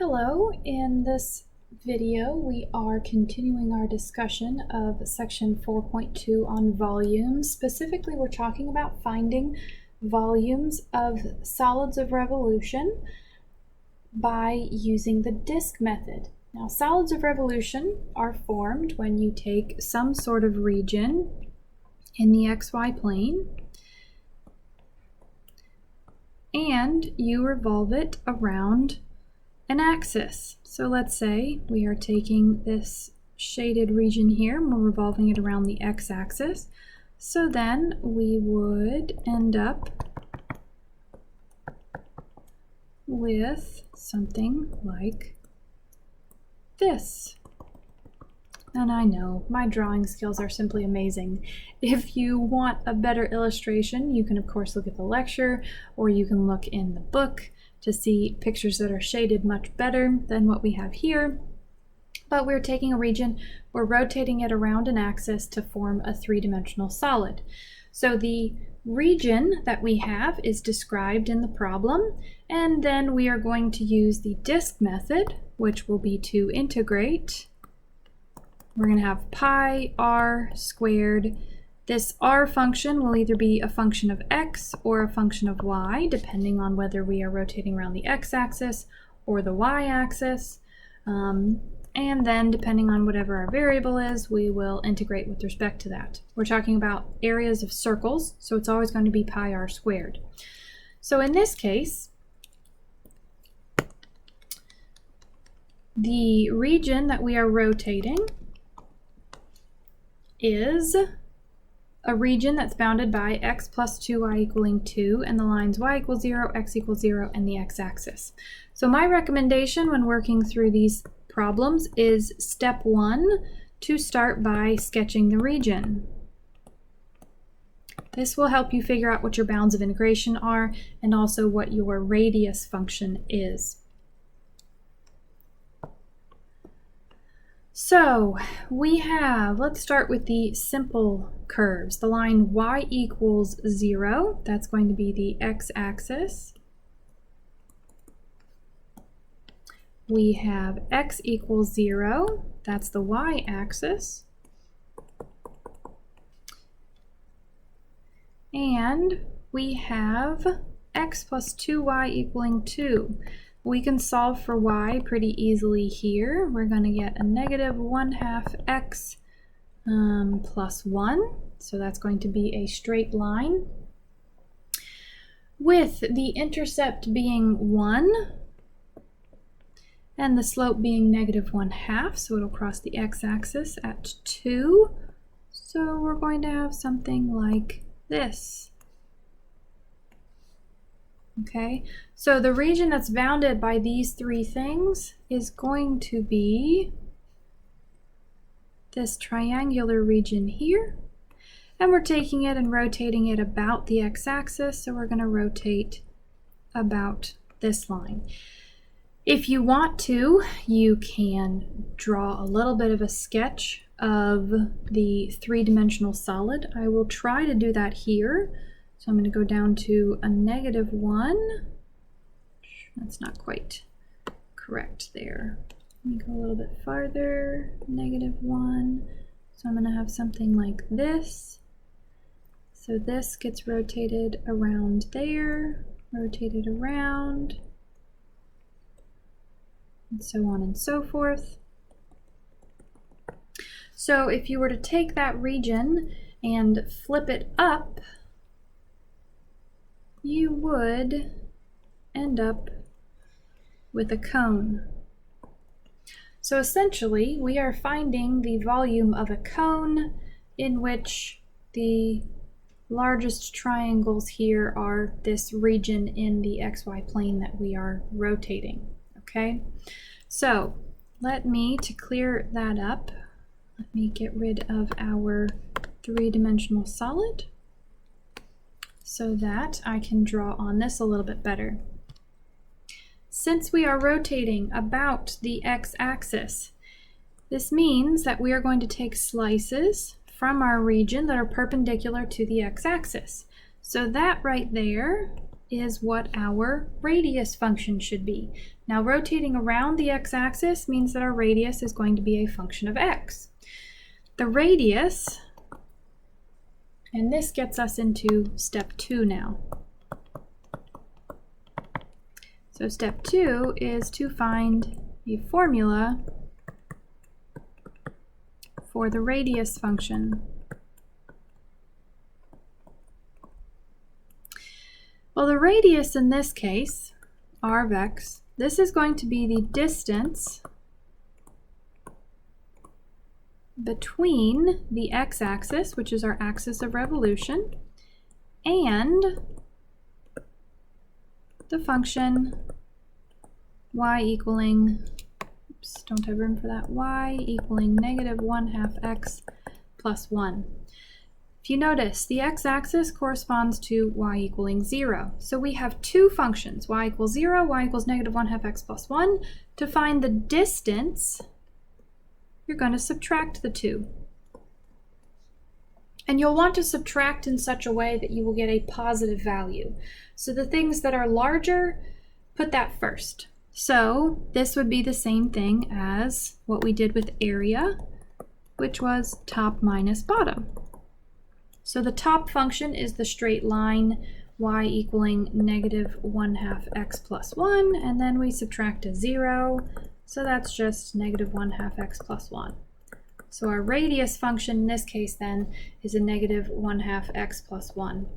Hello, in this video we are continuing our discussion of section 4.2 on volumes. Specifically, we're talking about finding volumes of solids of revolution by using the disk method. Now, solids of revolution are formed when you take some sort of region in the xy plane and you revolve it around an axis. So let's say we are taking this shaded region here and we're revolving it around the x-axis. So then we would end up with something like this. And I know my drawing skills are simply amazing. If you want a better illustration, you can of course look at the lecture, or you can look in the book to see pictures that are shaded much better than what we have here. But we're taking a region, we're rotating it around an axis to form a three-dimensional solid. So the region that we have is described in the problem, and then we are going to use the disk method, which will be to integrate. We're going to have pi r squared. This r function will either be a function of x or a function of y, depending on whether we are rotating around the x-axis or the y-axis. And then, depending on whatever our variable is, we will integrate with respect to that. We're talking about areas of circles, so it's always going to be pi r squared. So in this case, the region that we are rotating is a region that's bounded by x plus 2y equaling 2 and the lines y equals 0, x equals 0, and the x-axis. So my recommendation when working through these problems is step 1 to start by sketching the region. This will help you figure out what your bounds of integration are and also what your radius function is. So we have, let's start with the simple curves. The line y equals 0, that's going to be the x-axis. We have x equals 0, that's the y-axis. And we have x plus 2y equaling 2. We can solve for y pretty easily here. We're going to get a negative 1/2 x plus 1. So that's going to be a straight line, with the intercept being 1 and the slope being negative 1/2. So it'll cross the x-axis at 2. So we're going to have something like this. Okay, so the region that's bounded by these three things is going to be this triangular region here. And we're taking it and rotating it about the x-axis, so we're going to rotate about this line. If you want to, you can draw a little bit of a sketch of the three-dimensional solid. I will try to do that here. So I'm going to go down to a negative 1. That's not quite correct there. Let me go a little bit farther. Negative 1. So I'm going to have something like this. So this gets rotated around there, rotated around, and so on and so forth. So if you were to take that region and flip it up, you would end up with a cone. So essentially, we are finding the volume of a cone in which the largest triangles here are this region in the xy plane that we are rotating. Okay, so let me, to clear that up, let me get rid of our three-dimensional solid, so that I can draw on this a little bit better. Since we are rotating about the x-axis, this means that we are going to take slices from our region that are perpendicular to the x-axis. So that right there is what our radius function should be. Now, rotating around the x-axis means that our radius is going to be a function of x. The radius, and this gets us into step 2 now. So step 2 is to find a formula for the radius function. Well, the radius in this case, r of x, this is going to be the distance between the x-axis, which is our axis of revolution, and the function y equaling, oops, don't have room for that, y equaling negative 1/2 x plus 1. If you notice, the x-axis corresponds to y equaling 0. So we have two functions, y equals 0, y equals negative 1/2 x plus 1. To find the distance, you're going to subtract the two. And you'll want to subtract in such a way that you will get a positive value. So the things that are larger, put that first. So this would be the same thing as what we did with area, which was top minus bottom. So the top function is the straight line y equaling negative 1/2 x plus 1, and then we subtract a 0, so that's just negative 1/2 x plus 1. So our radius function in this case then is a negative 1/2 x plus 1.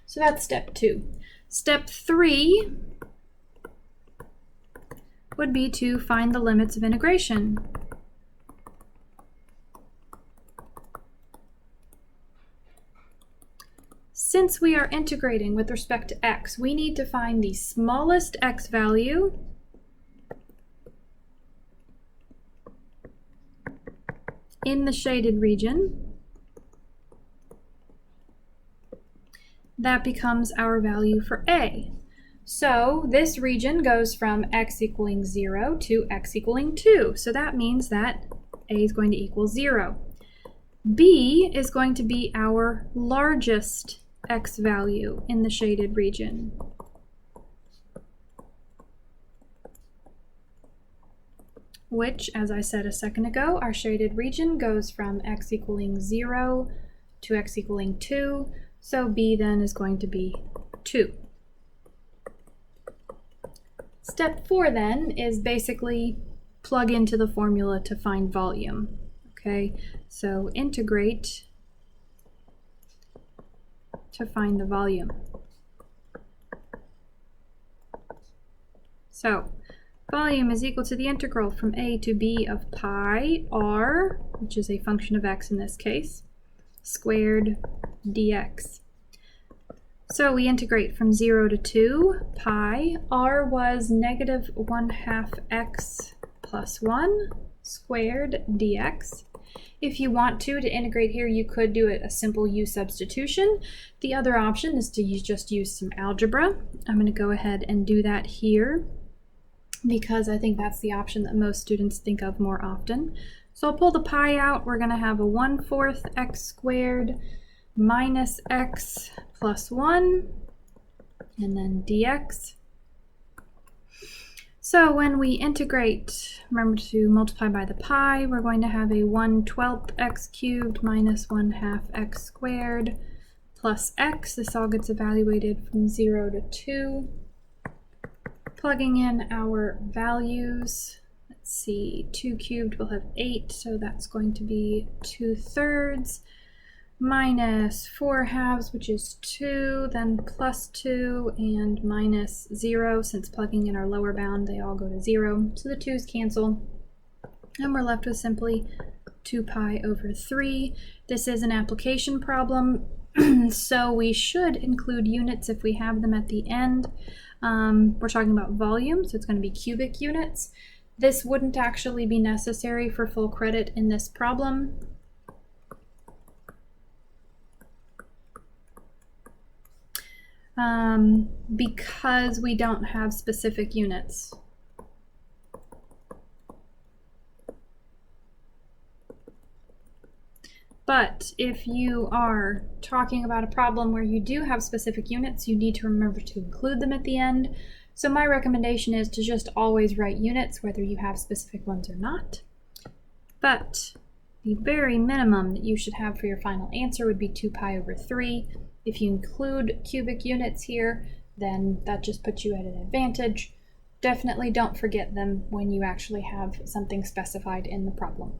So that's step 2. Step 3 would be to find the limits of integration. Since we are integrating with respect to x, we need to find the smallest x value in the shaded region. That becomes our value for a. So this region goes from x equaling 0 to x equaling 2. So that means that a is going to equal 0. B is going to be our largest x value in the shaded region. Which, as I said a second ago, our shaded region goes from x equaling 0 to x equaling 2. So B then is going to be 2. Step 4 then is basically plug into the formula to find volume. Okay, so integrate to find the volume. So volume is equal to the integral from a to b of pi r, which is a function of x in this case, squared dx. So we integrate from 0 to 2, pi. R was negative 1/2 x plus 1 squared dx. If you want to integrate here, you could do it a simple u substitution. The other option is to just use some algebra. I'm going to go ahead and do that here because I think that's the option that most students think of more often. So I'll pull the pi out. We're going to have a 1/4 x squared minus x plus 1, and then dx. So when we integrate, remember to multiply by the pi, we're going to have a 1/12 x cubed minus 1/2 x squared plus x. This all gets evaluated from 0 to 2. Plugging in our values, let's see, 2 cubed will have 8, so that's going to be 2/3. Minus 4/2, which is 2, then plus 2, and minus 0. Since plugging in our lower bound, they all go to 0. So the 2's cancel, and we're left with simply 2 pi over 3. This is an application problem, so we should include units if we have them at the end. We're talking about volume, so it's going to be cubic units. This wouldn't actually be necessary for full credit in this problem. Because we don't have specific units. But if you are talking about a problem where you do have specific units, you need to remember to include them at the end. So my recommendation is to just always write units, whether you have specific ones or not. But the very minimum that you should have for your final answer would be 2 pi over 3. If you include cubic units here, then that just puts you at an advantage. Definitely don't forget them when you actually have something specified in the problem.